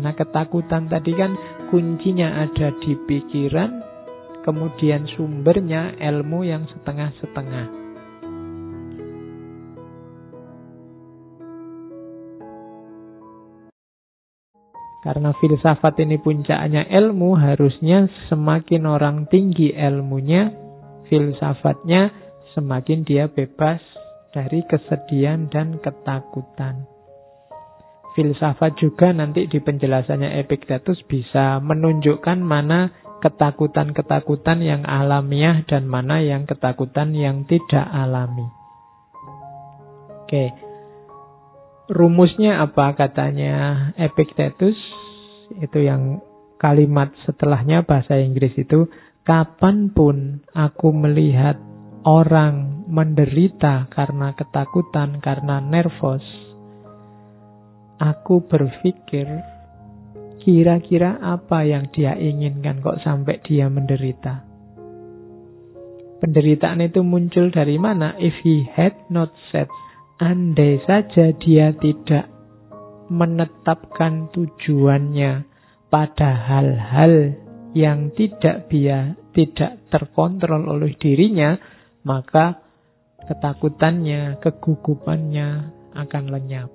Karena ketakutan tadi kan kuncinya ada di pikiran, kemudian sumbernya ilmu yang setengah-setengah. Karena filsafat ini puncaknya ilmu, harusnya semakin orang tinggi ilmunya, filsafatnya, semakin dia bebas dari kesedihan dan ketakutan. Filsafat juga nanti di penjelasannya Epictetus bisa menunjukkan mana ketakutan-ketakutan yang alamiah dan mana yang ketakutan yang tidak alami. Oke. Rumusnya apa katanya Epictetus? Itu yang kalimat setelahnya bahasa Inggris itu, kapanpun aku melihat orang menderita karena ketakutan, karena nervous, aku berpikir kira-kira apa yang dia inginkan kok sampai dia menderita. Penderitaan itu muncul dari mana? If he had not said, andai saja dia tidak menetapkan tujuannya pada hal-hal yang tidak terkontrol oleh dirinya, maka ketakutannya, kegugupannya akan lenyap.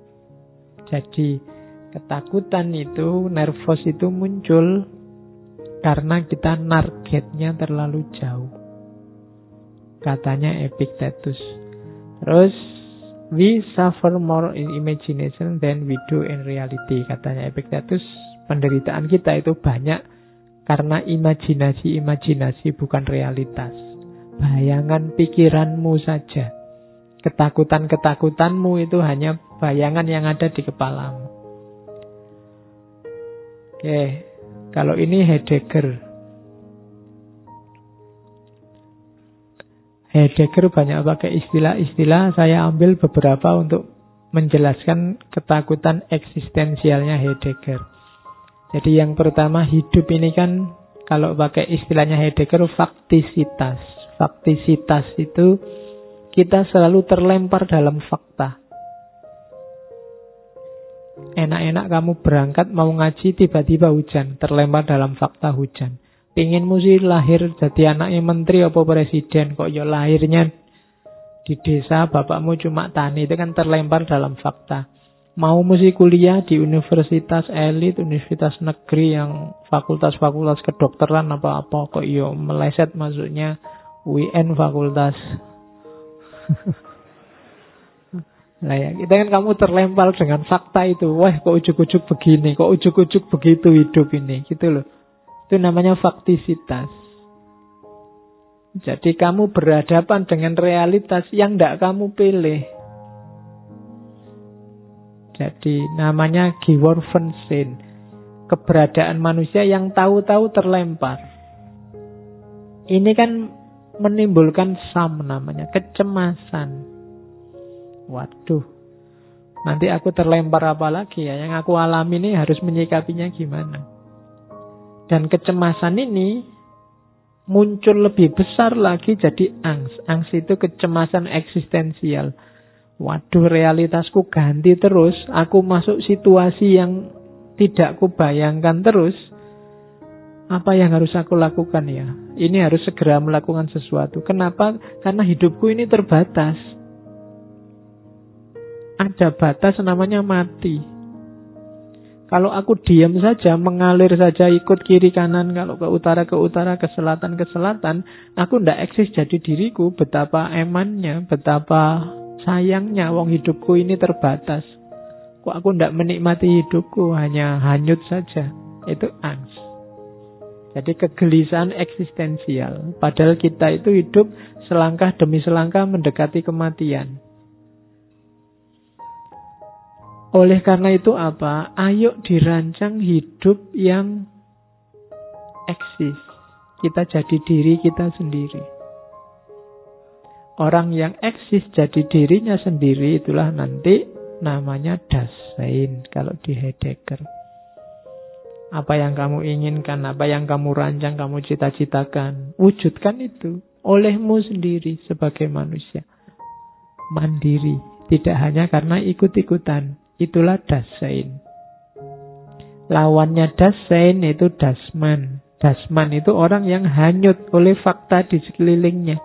Jadi ketakutan itu, nervous itu muncul karena kita targetnya terlalu jauh. Katanya Epictetus. Terus, we suffer more in imagination than we do in reality. Katanya Epictetus, penderitaan kita itu banyak karena imajinasi, bukan realitas. Bayangan pikiranmu saja. Ketakutan-ketakutanmu itu hanya bayangan yang ada di kepalamu. Oke, kalau ini Heidegger. Heidegger banyak pakai istilah-istilah, saya ambil beberapa untuk menjelaskan ketakutan eksistensialnya Heidegger. Jadi yang pertama, hidup ini kan kalau pakai istilahnya Heidegger faktisitas. Faktisitas itu kita selalu terlempar dalam fakta. Enak-enak kamu berangkat mau ngaji, tiba-tiba hujan, terlempar dalam fakta hujan. Pinginmu sih lahir jadi anaknya menteri apa presiden, kok ya lahirnya di desa, bapakmu cuma tani, itu kan terlempar dalam fakta. Mau mesti kuliah di universitas elit, universitas negeri yang fakultas-fakultas kedokteran apa-apa, kok ya meleset masuknya UIN fakultas. Nah ya, kita kan kamu terlempar dengan fakta itu. Wah, kok ujuk-ujuk begini, kok ujuk-ujuk begitu hidup ini, gitu loh. Itu namanya faktisitas. Jadi kamu berhadapan dengan realitas yang tidak kamu pilih. Jadi namanya Geworfensein. Keberadaan manusia yang tahu-tahu terlempar. Ini kan menimbulkan namanya kecemasan. Waduh, nanti aku terlempar apa lagi ya? Yang aku alami ini harus menyikapinya gimana? Dan kecemasan ini muncul lebih besar lagi jadi angst. Angst itu kecemasan eksistensial. Waduh, realitasku ganti terus. Aku masuk situasi yang tidak kubayangkan terus. Apa yang harus aku lakukan ya? Ini harus segera melakukan sesuatu. Kenapa? Karena hidupku ini terbatas. Ada batas namanya mati. Kalau aku diam saja, mengalir saja, ikut kiri kanan, kalau ke utara, ke selatan, aku ndak eksis jadi diriku. Betapa emannya, betapa sayangnya, wong hidupku ini terbatas. Kok aku ndak menikmati hidupku, hanya hanyut saja. Itu angst. Jadi kegelisahan eksistensial. Padahal kita itu hidup selangkah demi selangkah mendekati kematian. Oleh karena itu apa? Ayo dirancang hidup yang eksis. Kita jadi diri kita sendiri. Orang yang eksis jadi dirinya sendiri, itulah nanti namanya Dasein kalau di Heidegger. Apa yang kamu inginkan, apa yang kamu rancang, kamu cita-citakan, wujudkan itu olehmu sendiri sebagai manusia. Mandiri, tidak hanya karena ikut-ikutan. Itulah Dasein. Lawannya Dasein itu Dasman. Dasman itu orang yang hanyut oleh fakta di sekelilingnya.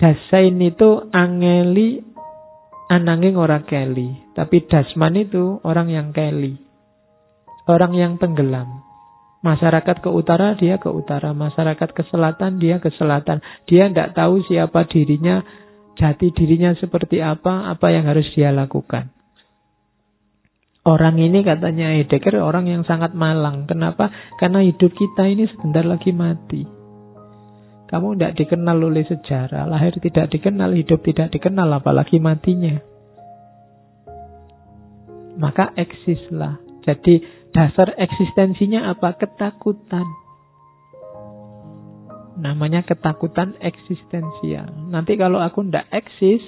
Dasein itu angeli ananging ora keli. Tapi Dasman itu orang yang keli. Orang yang tenggelam. Masyarakat ke utara, dia ke utara. Masyarakat ke selatan, dia ke selatan. Dia tidak tahu siapa dirinya, jati dirinya seperti apa yang harus dia lakukan. Orang ini katanya Heidegger orang yang sangat malang. Kenapa? Karena hidup kita ini sebentar lagi mati. Kamu tidak dikenal oleh sejarah. Lahir tidak dikenal, hidup tidak dikenal, apalagi matinya. Maka eksislah. Jadi dasar eksistensinya apa? Ketakutan. Namanya ketakutan eksistensial. Nanti kalau aku tidak eksis,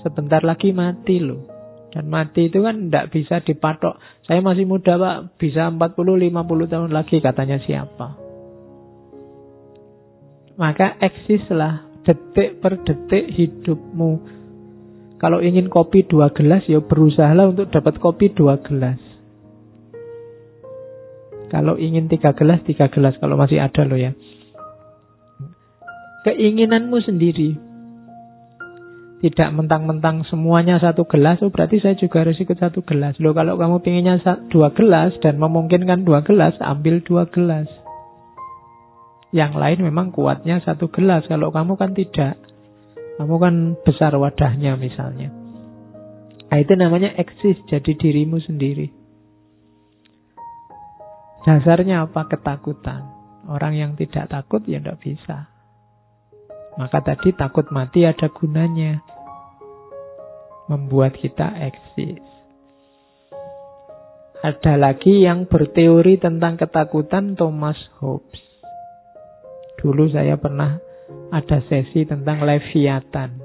sebentar lagi mati loh. Dan mati itu kan tidak bisa dipatok. Saya masih muda Pak, bisa 40-50 tahun lagi katanya siapa. Maka eksislah detik per detik hidupmu. Kalau ingin kopi 2 gelas, ya berusahalah untuk dapat kopi 2 gelas. Kalau ingin 3 gelas, 3 gelas. Kalau masih ada loh ya. Keinginanmu sendiri. Tidak mentang-mentang semuanya 1 gelas, oh berarti saya juga harus ikut 1 gelas. Loh kalau kamu pinginnya 2 gelas dan memungkinkan 2 gelas, ambil 2 gelas. Yang lain memang kuatnya 1 gelas. Kalau kamu kan tidak. Kamu kan besar wadahnya misalnya. Nah itu namanya eksis, jadi dirimu sendiri. Dasarnya apa? Ketakutan. Orang yang tidak takut ya tidak bisa. Maka tadi takut mati ada gunanya. Membuat kita eksis. Ada lagi yang berteori tentang ketakutan, Thomas Hobbes. Dulu saya pernah ada sesi tentang Leviathan.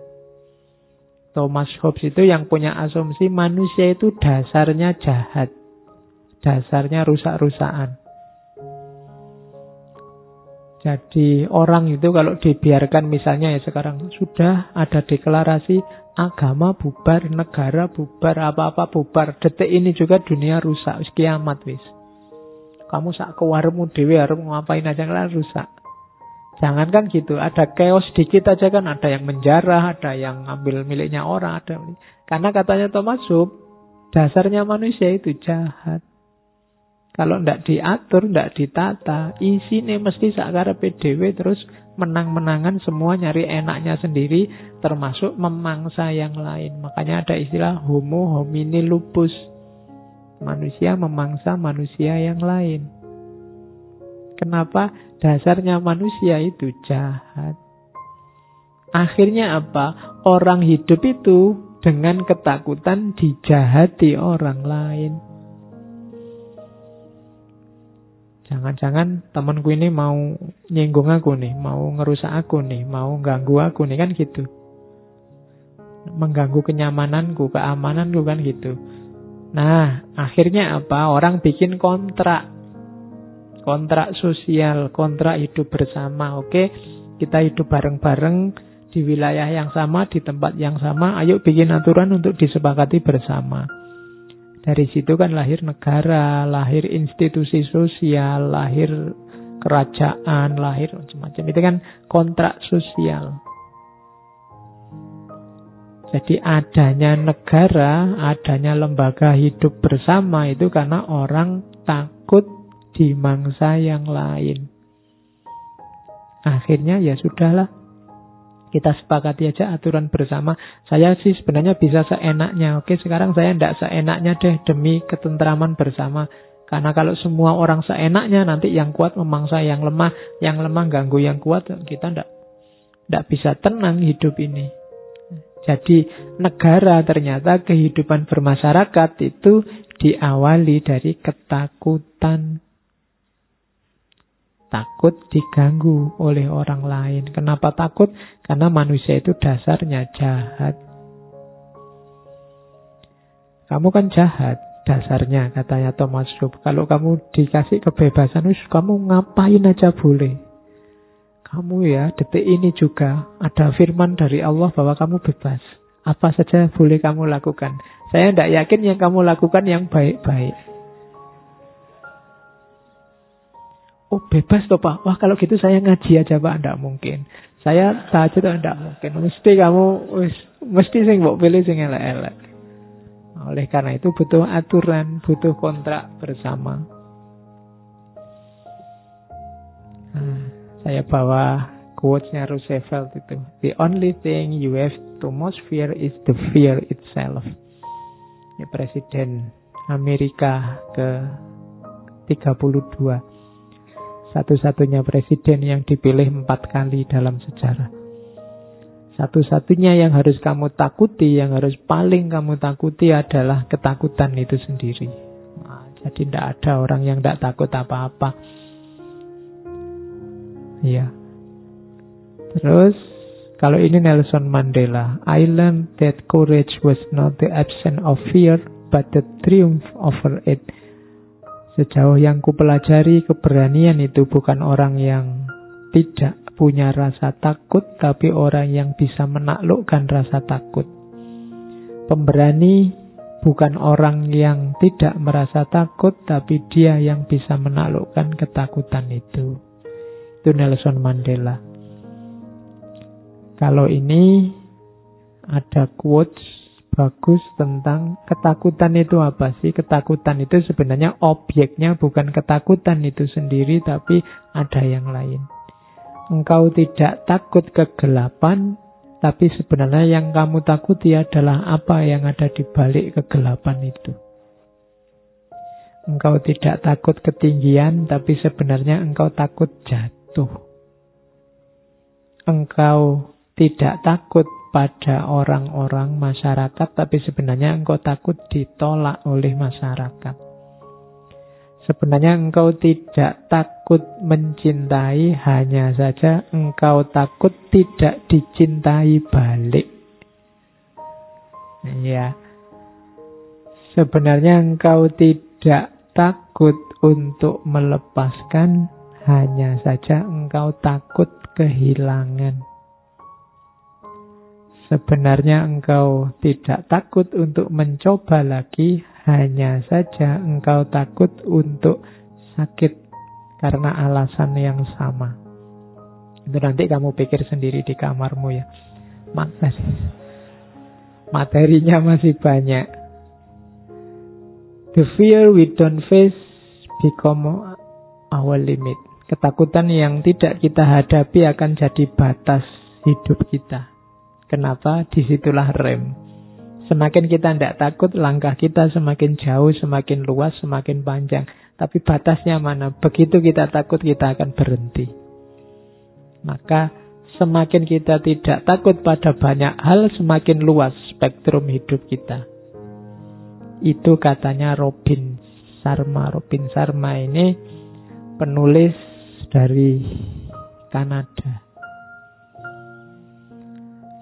Thomas Hobbes itu yang punya asumsi manusia itu dasarnya jahat. Dasarnya rusak-rusakan. Jadi orang itu kalau dibiarkan misalnya ya sekarang sudah ada deklarasi agama bubar, negara bubar, apa-apa bubar. Detik ini juga dunia rusak, kiamat wis. Kamu sak kewarmu dhewe arep ngapain aja ngelar rusak. Jangan kan gitu, ada chaos dikit aja kan, ada yang menjarah, ada yang ngambil miliknya orang, ada. Karena katanya Thomas Hobbes, dasarnya manusia itu jahat. Kalau tidak diatur, tidak ditata, isinya mesti sakarepe dhewe terus menang-menangan semua nyari enaknya sendiri, termasuk memangsa yang lain. Makanya ada istilah homo homini lupus. Manusia memangsa manusia yang lain. Kenapa? Dasarnya manusia itu jahat. Akhirnya apa? Orang hidup itu dengan ketakutan dijahati orang lain. Jangan-jangan temanku ini mau nyinggung aku nih, mau ngerusak aku nih, mau ganggu aku nih, kan gitu. Mengganggu kenyamananku, keamananku, kan gitu. Nah, akhirnya apa? Orang bikin kontrak. Kontrak sosial, kontrak hidup bersama. Oke, kita hidup bareng-bareng di wilayah yang sama, di tempat yang sama. Ayo bikin aturan untuk disepakati bersama. Dari situ kan lahir negara, lahir institusi sosial, lahir kerajaan, lahir macam-macam. Itu kan kontrak sosial. Jadi adanya negara, adanya lembaga hidup bersama itu karena orang takut dimangsa yang lain. Akhirnya ya sudahlah. Kita sepakati aja aturan bersama. Saya sih sebenarnya bisa seenaknya. Oke, sekarang saya tidak seenaknya deh demi ketentraman bersama. Karena kalau semua orang seenaknya, nanti yang kuat memangsa yang lemah ganggu yang kuat. Kita tidak bisa tenang hidup ini. Jadi negara ternyata kehidupan bermasyarakat itu diawali dari ketakutan. Takut diganggu oleh orang lain. Kenapa takut? Karena manusia itu dasarnya jahat. Kamu kan jahat dasarnya, katanya Thomas Hobbes. Kalau kamu dikasih kebebasan, kamu ngapain aja boleh. Kamu ya, detik ini juga ada firman dari Allah bahwa kamu bebas. Apa saja boleh kamu lakukan. Saya tidak yakin yang kamu lakukan yang baik-baik. Oh bebas toh Pak. Wah kalau gitu saya ngaji aja Pak. Tidak mungkin. Saya tahajud tidak mungkin. Mesti kamu mesti sing mbok pilih sing elek-elek. Oleh karena itu butuh aturan, butuh kontrak bersama. Saya bawa quotes-nya Roosevelt itu. The only thing you have to most fear is the fear itself. Ini Presiden Amerika ke-32. Satu-satunya presiden yang dipilih 4 kali dalam sejarah. Satu-satunya yang harus kamu takuti, yang harus paling kamu takuti adalah ketakutan itu sendiri. Jadi tidak ada orang yang tidak takut apa-apa. Ya. Terus, kalau ini Nelson Mandela. I learned that courage was not the absence of fear, but the triumph over it. Sejauh yang kupelajari, keberanian itu bukan orang yang tidak punya rasa takut, tapi orang yang bisa menaklukkan rasa takut. Pemberani bukan orang yang tidak merasa takut, tapi dia yang bisa menaklukkan ketakutan itu. Itu Nelson Mandela. Kalau ini ada quotes bagus tentang ketakutan itu apa sih? Ketakutan itu sebenarnya objeknya bukan ketakutan itu sendiri, tapi ada yang lain. Engkau tidak takut kegelapan, tapi sebenarnya yang kamu takuti adalah apa yang ada di balik kegelapan itu. Engkau tidak takut ketinggian, tapi sebenarnya engkau takut jatuh. Engkau tidak takut pada orang-orang masyarakat, tapi sebenarnya engkau takut ditolak oleh masyarakat. Sebenarnya engkau tidak takut mencintai, hanya saja engkau takut tidak dicintai balik. Ya. Sebenarnya engkau tidak takut untuk melepaskan, hanya saja engkau takut kehilangan. Sebenarnya engkau tidak takut untuk mencoba lagi, hanya saja engkau takut untuk sakit karena alasan yang sama. Itu nanti kamu pikir sendiri di kamarmu ya. Materinya masih banyak. The fear we don't face become our limit. Ketakutan yang tidak kita hadapi akan jadi batas hidup kita. Kenapa? Disitulah rem. Semakin kita tidak takut, langkah kita semakin jauh, semakin luas, semakin panjang. Tapi batasnya mana? Begitu kita takut, kita akan berhenti. Maka semakin kita tidak takut pada banyak hal, semakin luas spektrum hidup kita. Itu katanya Robin Sharma. Robin Sharma ini penulis dari Kanada.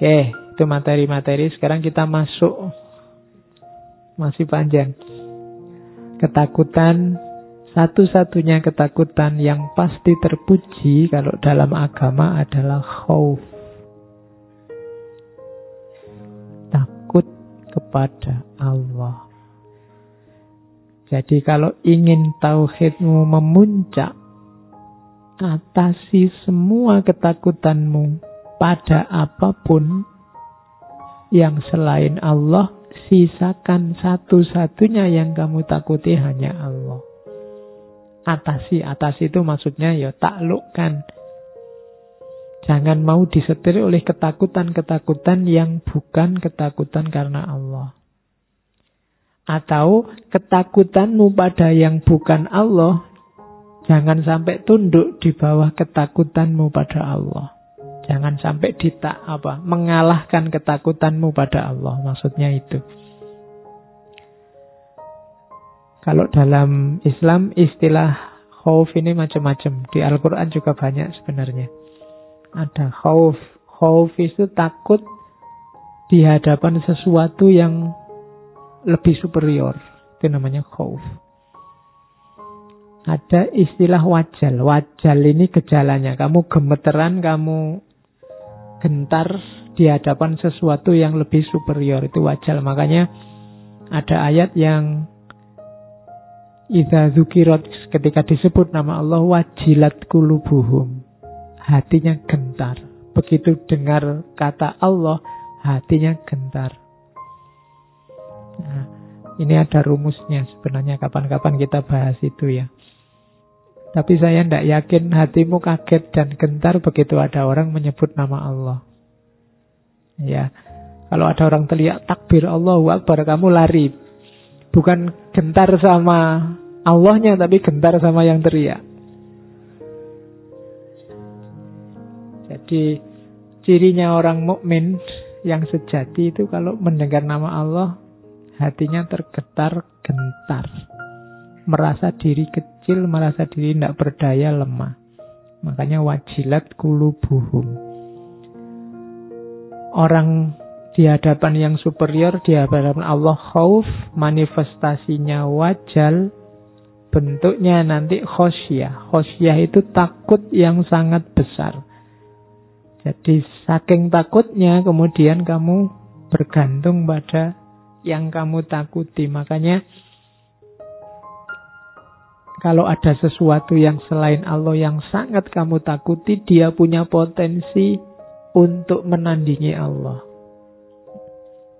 Oke, itu materi-materi. Sekarang kita masuk. Masih panjang. Ketakutan, satu-satunya ketakutan yang pasti terpuji kalau dalam agama adalah khauf. Takut kepada Allah. Jadi kalau ingin tauhidmu memuncak, atasi semua ketakutanmu pada apapun yang selain Allah, sisakan satu-satunya yang kamu takuti hanya Allah. Atasi itu maksudnya ya taklukkan. Jangan mau disetir oleh ketakutan-ketakutan yang bukan ketakutan karena Allah. Atau ketakutanmu pada yang bukan Allah, jangan sampai tunduk di bawah ketakutanmu pada Allah. Jangan sampai mengalahkan ketakutanmu pada Allah. Maksudnya itu. Kalau dalam Islam istilah khauf ini macam-macam. Di Al-Quran juga banyak sebenarnya. Ada khauf. Khauf itu takut di hadapan sesuatu yang lebih superior. Itu namanya khauf. Ada istilah wajal. Wajal ini gejalanya. Kamu gemeteran, kamu gentar di hadapan sesuatu yang lebih superior. Itu wajal. Makanya ada ayat yang Idza dzukirat, ketika disebut nama Allah, wajilat qulubuhum, hatinya gentar. Begitu dengar kata Allah, hatinya gentar. Nah, ini ada rumusnya sebenarnya, kapan-kapan kita bahas itu ya. Tapi saya tidak yakin hatimu kaget dan gentar begitu ada orang menyebut nama Allah. Ya, kalau ada orang teriak takbir Allahu Akbar, kamu lari. Bukan gentar sama Allahnya, tapi gentar sama yang teriak. Jadi cirinya orang mukmin yang sejati itu kalau mendengar nama Allah, hatinya tergetar gentar, merasa diri kecil, merasa diri tidak berdaya, lemah. Makanya wajilat qulubuhum. Orang di hadapan yang superior, di hadapan Allah khauf, manifestasinya wajal, bentuknya nanti khosyah. Khosyah itu takut yang sangat besar. Jadi saking takutnya kemudian kamu bergantung pada yang kamu takuti. Makanya kalau ada sesuatu yang selain Allah yang sangat kamu takuti, dia punya potensi untuk menandingi Allah.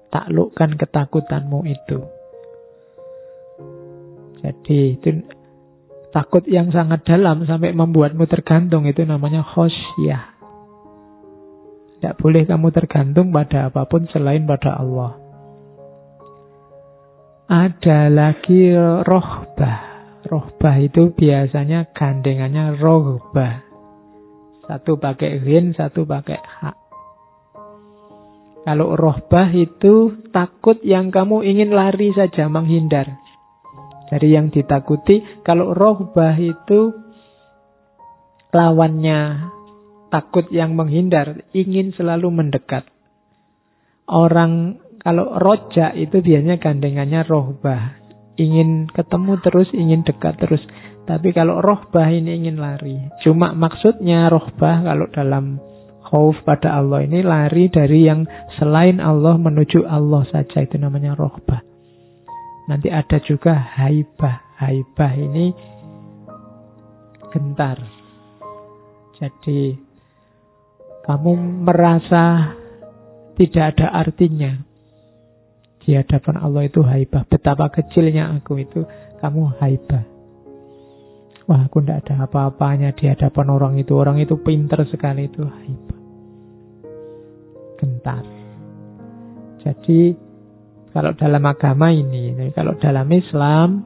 Taklukkan ketakutanmu itu. Jadi itu takut yang sangat dalam sampai membuatmu tergantung, itu namanya khosyah. Tidak boleh kamu tergantung pada apapun selain pada Allah. Ada lagi rohbah. Rohbah itu biasanya gandengannya rohbah. Satu pakai ghin, satu pakai hak. Kalau rohbah itu takut yang kamu ingin lari saja, menghindar dari yang ditakuti. Kalau rohbah itu lawannya takut yang menghindar, ingin selalu mendekat. Orang kalau roja itu biasanya gandengannya rohbah, ingin ketemu terus, ingin dekat terus. Tapi kalau rohbah ini ingin lari. Cuma maksudnya rohbah kalau dalam khauf pada Allah ini lari dari yang selain Allah menuju Allah saja, itu namanya rohbah. Nanti ada juga haibah. Haibah ini gentar. Jadi kamu merasa tidak ada artinya di hadapan Allah, itu haibah. Betapa kecilnya aku itu, kamu haibah. Wah, aku tidak ada apa-apanya di hadapan orang itu. Orang itu pintar sekali, itu haibah. Gentar. Jadi kalau dalam agama ini, kalau dalam Islam,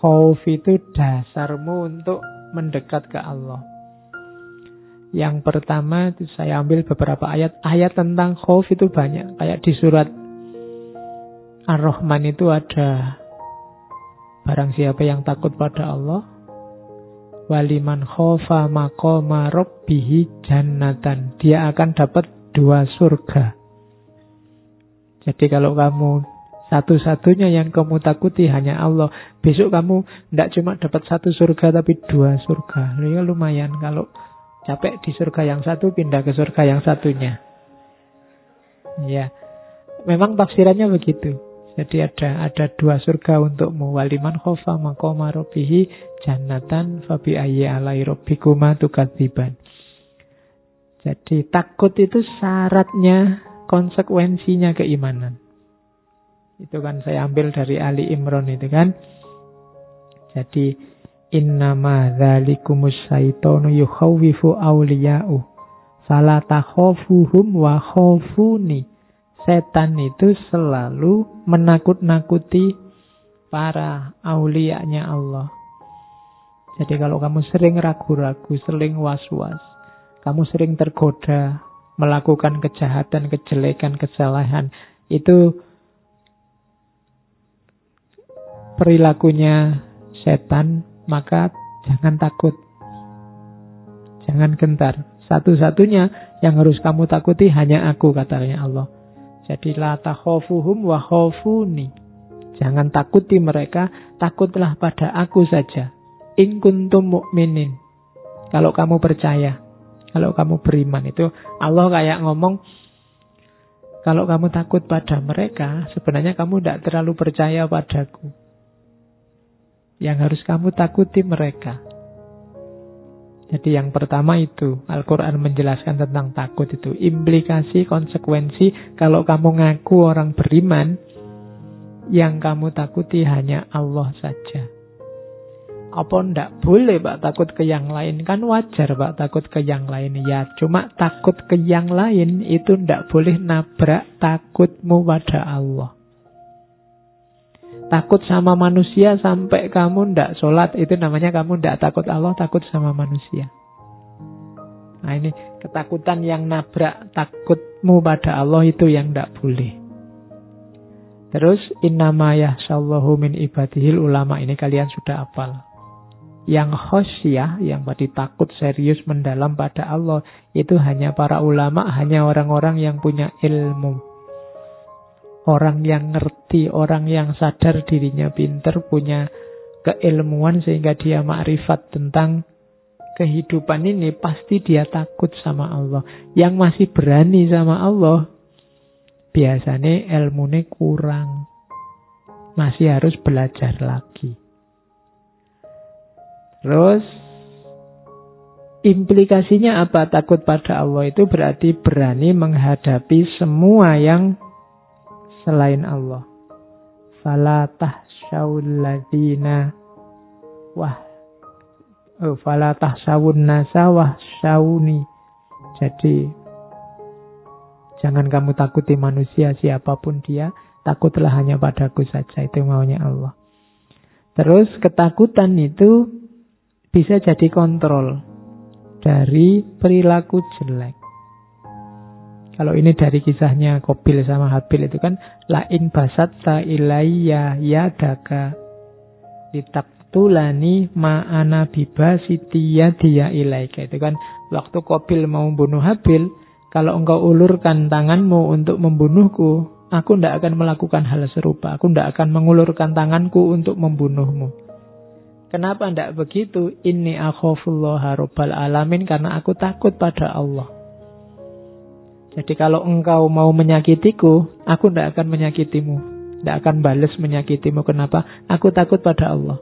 khauf itu dasarmu untuk mendekat ke Allah. Yang pertama itu saya ambil beberapa ayat. Ayat tentang khauf itu banyak. Kayak di surat Ar-Rahman itu ada, barang siapa yang takut pada Allah, waliman khofa maqama rabbihi jannatan, dia akan dapat 2 surga. Jadi kalau kamu satu-satunya yang kamu takuti hanya Allah, besok kamu tidak cuma dapat 1 surga tapi 2 surga. Ya lumayan, kalau capek di surga yang satu, pindah ke surga yang satunya. Ya, memang tafsirannya begitu. Jadi ada 2 surga untukmu. Waliman khofa maqama rabbihi jannatan fabi ayyi alai rabbikuma tukadziban. Jadi takut itu syaratnya, konsekuensinya keimanan. Itu kan saya ambil dari Ali Imran itu kan. Jadi innama dzalikumus syaitanu yukhawwifu awliya'u fala takhafuhum wa khafuni. Setan itu selalu menakut-nakuti para aulianya Allah. Jadi kalau kamu sering ragu-ragu, sering was-was, kamu sering tergoda melakukan kejahatan, kejelekan, kesalahan, itu perilakunya setan, maka jangan takut. Jangan gentar. Satu-satunya yang harus kamu takuti hanya aku, katanya Allah. Jadi la takhafuhum wa khafuni. Jangan takuti mereka, takutlah pada aku saja. In kuntum mu'minin. Kalau kamu percaya, kalau kamu beriman, itu Allah kayak ngomong, kalau kamu takut pada mereka, sebenarnya kamu tidak terlalu percaya padaku. yang harus kamu takuti mereka. Jadi yang pertama itu, Al-Quran menjelaskan tentang takut itu. Implikasi, konsekuensi, kalau kamu ngaku orang beriman, yang kamu takuti hanya Allah saja. Apa ndak boleh Pak takut ke yang lain? Kan wajar Pak takut ke yang lain. Ya, cuma takut ke yang lain itu ndak boleh nabrak takutmu pada Allah. Takut sama manusia sampai kamu ndak sholat, itu namanya kamu ndak takut Allah, takut sama manusia. Nah ini ketakutan yang nabrak takutmu pada Allah itu yang ndak boleh. Terus innama yahsyallahu min ibadihil ulama, ini kalian sudah hafal. Yang khosyah, yang tadi takut serius mendalam pada Allah, itu hanya para ulama, hanya orang-orang yang punya ilmu. Orang yang ngerti, orang yang sadar dirinya pinter, punya keilmuan sehingga dia makrifat tentang kehidupan ini, pasti dia takut sama Allah. Yang masih berani sama Allah, biasanya ilmunya kurang. Masih harus belajar lagi. Terus, implikasinya apa? Takut pada Allah itu berarti berani menghadapi semua yang selain Allah. Fala tahsyawul ladina fala tahsyawun nasa wahsyawuni. Jadi jangan kamu takuti manusia siapapun dia, takutlah hanya padaku saja, itu maunya Allah. Terus ketakutan itu bisa jadi kontrol dari perilaku jelek. Kalau ini dari kisahnya Qabil sama Habil itu kan, lain basatta ilayya yadaka litaktulani ma'ana bibasitiya dia ilaika. Itu kan waktu Qabil mau bunuh Habil, kalau engkau ulurkan tanganmu untuk membunuhku, aku tidak akan melakukan hal serupa. Aku tidak akan mengulurkan tanganku untuk membunuhmu. Kenapa tidak begitu? Inni akhafullaha rabbal alamin, karena aku takut pada Allah. Jadi kalau engkau mau menyakitiku, aku tidak akan menyakitimu. Tidak akan balas menyakitimu. Kenapa? Aku takut pada Allah.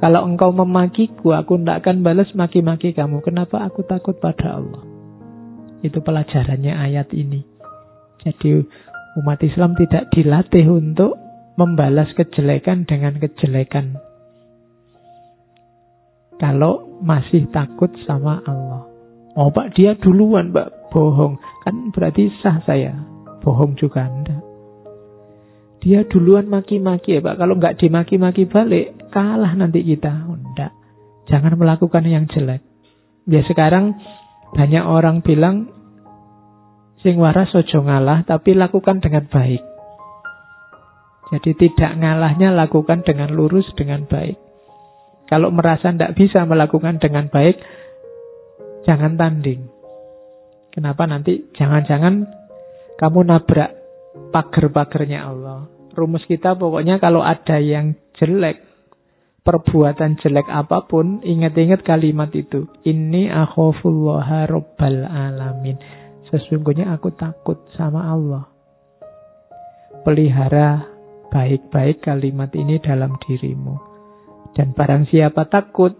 Kalau engkau memakiku, aku tidak akan balas maki-maki kamu. Kenapa? Aku takut pada Allah. Itu pelajarannya ayat ini. Jadi umat Islam tidak dilatih untuk membalas kejelekan dengan kejelekan. Kalau masih takut sama Allah. Oh Pak, dia duluan Pak, bohong. Kan berarti sah saya. Bohong juga enggak. Dia duluan maki-maki ya Pak. Kalau enggak dimaki-maki balik, kalah nanti kita. Oh, enggak. Jangan melakukan yang jelek. Ya sekarang banyak orang bilang, sing waras ojo ngalah, tapi lakukan dengan baik. Jadi tidak ngalahnya lakukan dengan lurus, dengan baik. Kalau merasa tidak bisa melakukan dengan baik, jangan tanding. Kenapa? Nanti jangan-jangan kamu nabrak pagar-pagarnya Allah. Rumus kita pokoknya kalau ada yang jelek, perbuatan jelek apapun, ingat-ingat kalimat itu. Inni akhafullaha rabbal alamin. Sesungguhnya aku takut sama Allah. Pelihara baik-baik kalimat ini dalam dirimu. Dan barang siapa takut,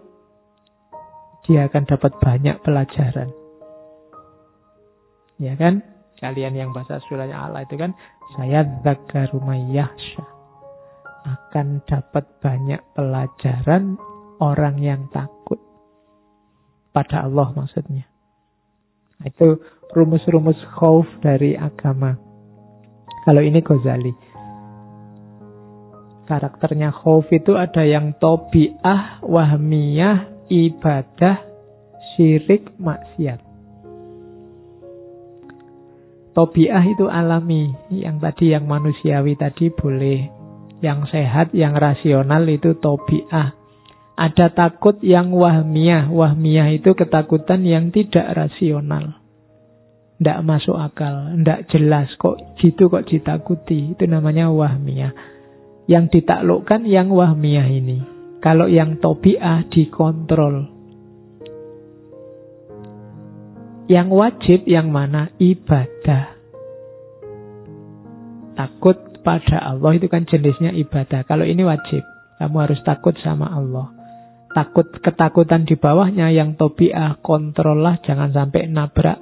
dia akan dapat banyak pelajaran. Ya kan? Kalian yang baca surahnya Allah itu kan, saya dzakkaru mayyahsha. Akan dapat banyak pelajaran orang yang takut pada Allah maksudnya. Itu rumus-rumus khauf dari agama. Kalau ini Ghazali. Karakternya khauf itu ada yang tobi'ah, wahmiyah, ibadah, syirik, maksiat. Tobi'ah itu alami, yang tadi yang manusiawi tadi boleh. Yang sehat, yang rasional itu tobi'ah. Ada takut yang wahmiyah. Wahmiyah itu ketakutan yang tidak rasional. Tidak masuk akal, tidak jelas kok gitu kok ditakuti. Itu namanya wahmiyah. Yang ditaklukkan yang wahmiyah ini. Kalau yang tobi'ah dikontrol. Yang wajib yang mana? Ibadah. Takut pada Allah itu kan jenisnya ibadah. Kalau ini wajib. Kamu harus takut sama Allah. Ketakutan di bawahnya yang tobi'ah, kontrollah, jangan sampai nabrak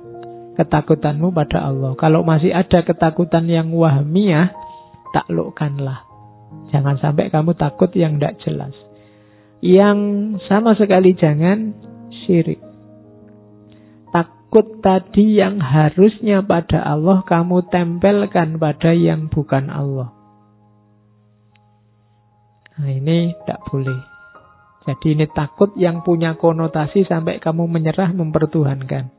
ketakutanmu pada Allah. Kalau masih ada ketakutan yang wahmiyah, taklukkanlah. Jangan sampai kamu takut yang tidak jelas. Yang sama sekali jangan syirik. Takut tadi yang harusnya pada Allah, kamu tempelkan pada yang bukan Allah. Nah, ini tidak boleh. Jadi ini takut yang punya konotasi sampai kamu menyerah mempertuhankan.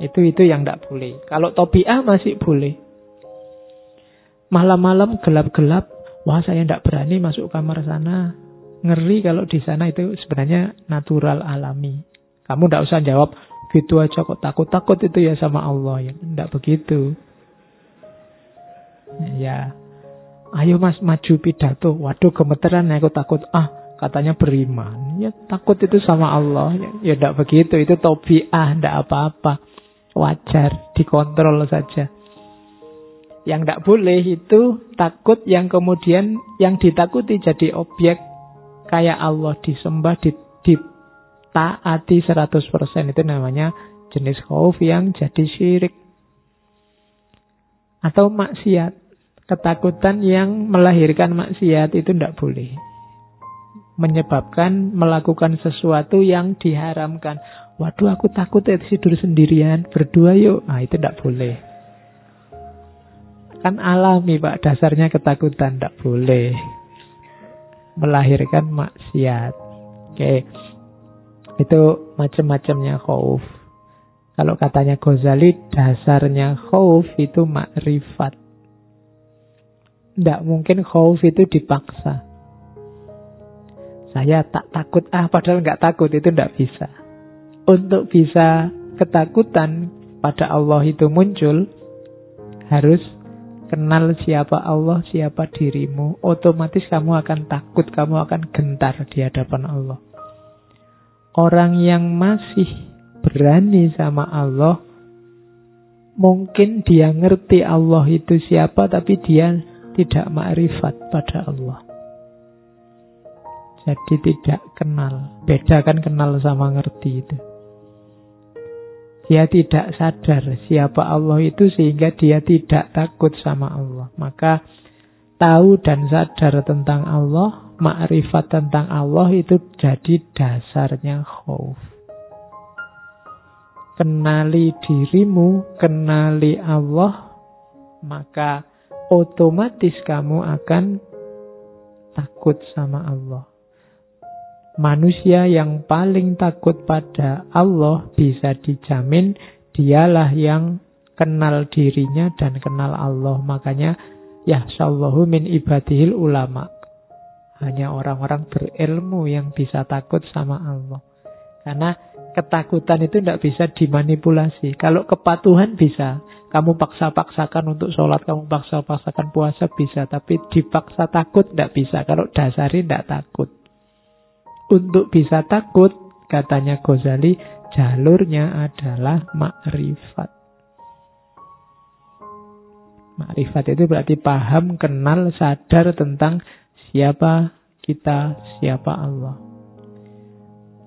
Itu yang tidak boleh. Kalau tobi'ah masih boleh. Malam-malam gelap-gelap, wah saya tidak berani masuk kamar sana. Ngeri kalau di sana, itu sebenarnya natural alami. Kamu tidak usah jawab, gitu aja kok takut-takut itu ya sama Allah. Ya, tidak begitu. Ya, ayo mas maju pidato. Waduh gemeteran, aku takut. Katanya beriman. Ya takut itu sama Allah. Ya tidak begitu. Itu tobi'ah, tidak apa-apa. Wajar, dikontrol saja. Yang tidak boleh itu takut yang kemudian yang ditakuti jadi objek. Kayak Allah disembah, ditaati 100%. Itu namanya jenis khauf yang jadi syirik. Atau maksiat. Ketakutan yang melahirkan maksiat itu tidak boleh. Menyebabkan melakukan sesuatu yang diharamkan. Waduh aku takut ya tidur sendirian, berdua yuk. Nah itu tidak boleh. Kan alami Pak, dasarnya ketakutan, tidak boleh melahirkan maksiat. Oke. Itu macam-macamnya khauf. Kalau katanya Ghazali, dasarnya khauf itu makrifat. Tidak mungkin khauf itu dipaksa. Saya tak takut, padahal nggak takut, itu tidak bisa. Untuk bisa ketakutan pada Allah itu muncul, harus kenal siapa Allah, siapa dirimu. Otomatis kamu akan takut, kamu akan gentar di hadapan Allah. Orang yang masih berani sama Allah, mungkin dia ngerti Allah itu siapa, tapi dia tidak makrifat pada Allah. Jadi tidak kenal. Bedakan kenal sama ngerti itu. Dia tidak sadar siapa Allah itu sehingga dia tidak takut sama Allah. Maka tahu dan sadar tentang Allah, makrifat tentang Allah itu jadi dasarnya khauf. Kenali dirimu, kenali Allah, maka otomatis kamu akan takut sama Allah. Manusia yang paling takut pada Allah bisa dijamin dialah yang kenal dirinya dan kenal Allah. Makanya yahsyallahu min ibadihil ulama. Hanya orang-orang berilmu yang bisa takut sama Allah. Karena ketakutan itu tidak bisa dimanipulasi. Kalau kepatuhan bisa. Kamu paksa-paksakan untuk sholat, kamu paksa-paksakan puasa bisa. Tapi dipaksa takut tidak bisa. Kalau dasari tidak takut. Untuk bisa takut, katanya Ghazali, jalurnya adalah makrifat. Makrifat itu berarti paham, kenal, sadar tentang siapa kita, siapa Allah.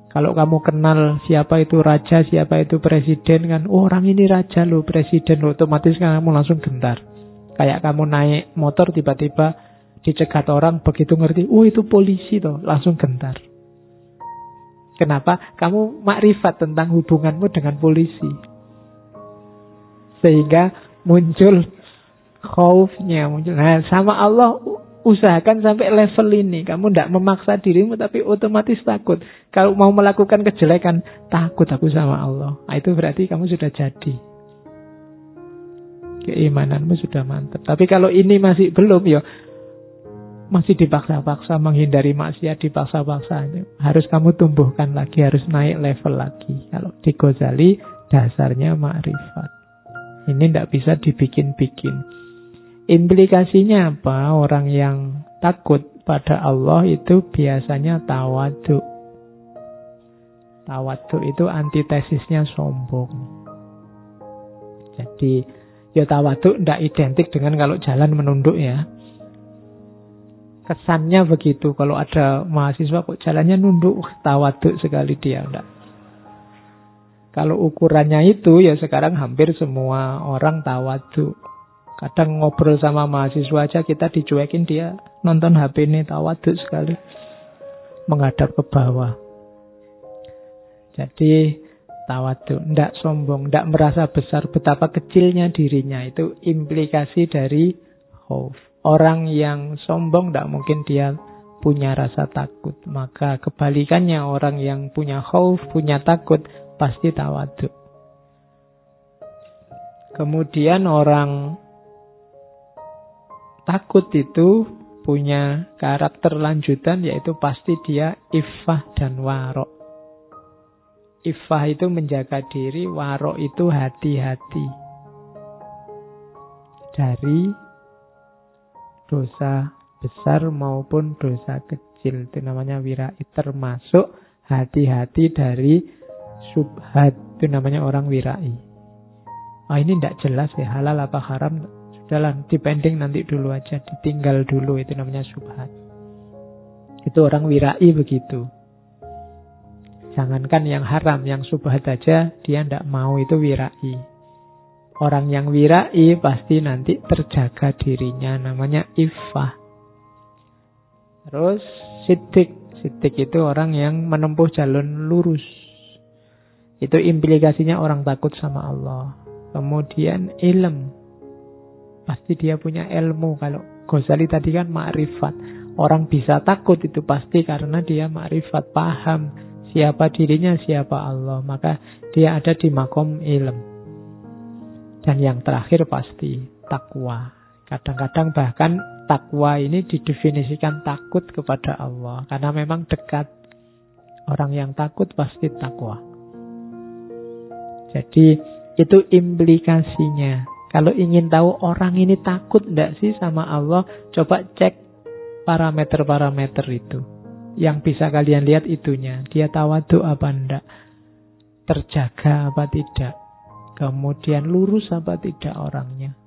Kalau kamu kenal siapa itu raja, siapa itu presiden, kan orang ini raja loh, presiden loh, otomatis kan kamu langsung gentar. Kayak kamu naik motor tiba-tiba dicegat orang, begitu ngerti, itu polisi toh, langsung gentar. Kenapa? Kamu makrifat tentang hubunganmu dengan polisi. Sehingga muncul khaufnya. Nah, sama Allah usahakan sampai level ini. Kamu tidak memaksa dirimu, tapi otomatis takut. Kalau mau melakukan kejelekan, takut aku sama Allah. Nah, itu berarti kamu sudah jadi. Keimananmu sudah mantap. Tapi kalau ini masih belum, ya masih dipaksa-paksa menghindari maksiat, dipaksa-paksa. Harus kamu tumbuhkan lagi, harus naik level lagi. Kalau di Ghazali, dasarnya makrifat. Ini tidak bisa dibikin-bikin. Implikasinya apa? Orang yang takut pada Allah itu biasanya tawadhu. Tawadhu itu antitesisnya sombong. Jadi, ya tawadhu tidak identik dengan kalau jalan menunduk ya. Kesannya begitu. Kalau ada mahasiswa kok jalannya nunduk, tawaduk sekali dia. Enggak. Kalau ukurannya itu, ya sekarang hampir semua orang tawaduk. Kadang ngobrol sama mahasiswa aja kita dicuekin, dia nonton HP ini, tawaduk sekali. Menghadap ke bawah. Jadi tawaduk, tidak sombong, tidak merasa besar, betapa kecilnya dirinya. Itu implikasi dari khauf. Orang yang sombong tidak mungkin dia punya rasa takut. Maka kebalikannya, orang yang punya khauf, punya takut, pasti tawaduk. Kemudian orang takut itu punya karakter lanjutan, yaitu pasti dia iffah dan warok. Iffah itu menjaga diri, warok itu hati-hati dari dosa besar maupun dosa kecil. Itu namanya wirai. Termasuk hati-hati dari syubhat. Itu namanya orang wirai. Ini tidak jelas ya, halal apa haram. Sudahlah, dipending nanti dulu aja, ditinggal dulu. Itu namanya syubhat. Itu orang wirai begitu. Jangankan yang haram, yang syubhat aja dia tidak mau, itu wirai. Orang yang wirai pasti nanti terjaga dirinya, namanya iffah. Terus siddiq. Siddiq itu orang yang menempuh jalur lurus. Itu implikasinya orang takut sama Allah. Kemudian ilm. Pasti dia punya ilmu. Kalau Ghazali tadi kan ma'rifat. Orang bisa takut itu pasti karena dia ma'rifat, paham siapa dirinya, siapa Allah. Maka dia ada di makom ilm. Dan yang terakhir pasti takwa. Kadang-kadang bahkan takwa ini didefinisikan takut kepada Allah. Karena memang dekat. Orang yang takut pasti takwa. Jadi itu implikasinya. Kalau ingin tahu orang ini takut enggak sih sama Allah, coba cek parameter-parameter itu. Yang bisa kalian lihat itunya. Dia tawaduk apa enggak? Terjaga apa tidak? Kemudian lurus apa tidak orangnya?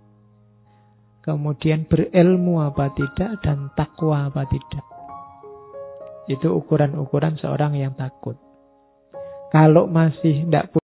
Kemudian berilmu apa tidak? Dan takwa apa tidak? Itu ukuran-ukuran seorang yang takut. Kalau masih tidak